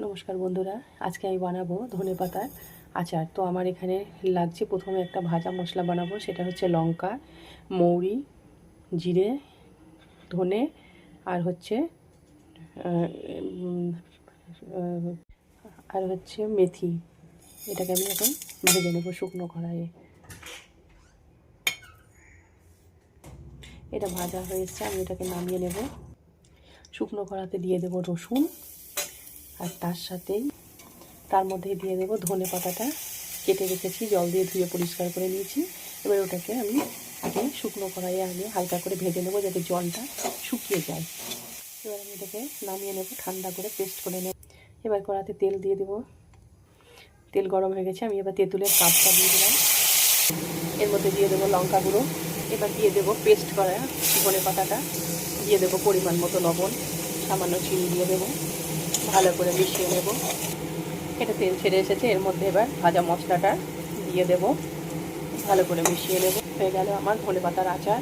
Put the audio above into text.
নমস্কার বন্ধুরা, আজকে আমি বানাবো ধনেপাতার আচার। তো আমার এখানে লাগছে, প্রথমে একটা ভাজা মশলা বানাবো, সেটা হচ্ছে লঙ্কা, মৌরি, জিরে, ধনে আর হচ্ছে মেথি। এটাকে আমি এখন ভেজে নেবো শুকনো কড়াইয়ে। এটা ভাজা হয়ে এসছে, আমি এটাকে নামিয়ে নেব। শুকনো কড়াতে দিয়ে দেবো রসুন, আর তার মধ্যে দিয়ে দেবো ধনে পাতাটা কেটে রেখেছি, জল দিয়ে ধুয়ে পরিষ্কার করে নিয়েছি। এবার ওটাকে আমি আগে শুকনো কড়াইয়ে হালকা করে ভেজে নেবো, যাতে জলটা শুকিয়ে যায়। এবার আমি এটাকে নামিয়ে নেবো, ঠান্ডা করে পেস্ট করে নেব। এবার কড়াতে তেল দিয়ে দেবো। তেল গরম হয়ে গেছে, আমি এবার তেঁতুলের পাতটা দিয়ে দিলাম। এর মধ্যে দিয়ে দেবো লঙ্কা গুঁড়ো। এবার দিয়ে দেবো পেস্ট করা ধনে পাতাটা, দিয়ে দেবো পরিমাণ মতো লবণ, সামান্য চিনি দিয়ে দেবো, ভালো করে মিশিয়ে নেব। এটা তেল ছেড়ে এসেছে, এর মধ্যে এবার ভাজা মশলাটা দিয়ে দেব, ভালো করে মিশিয়ে নেব। হয়ে গেল আমার ধনেপাতার আচার।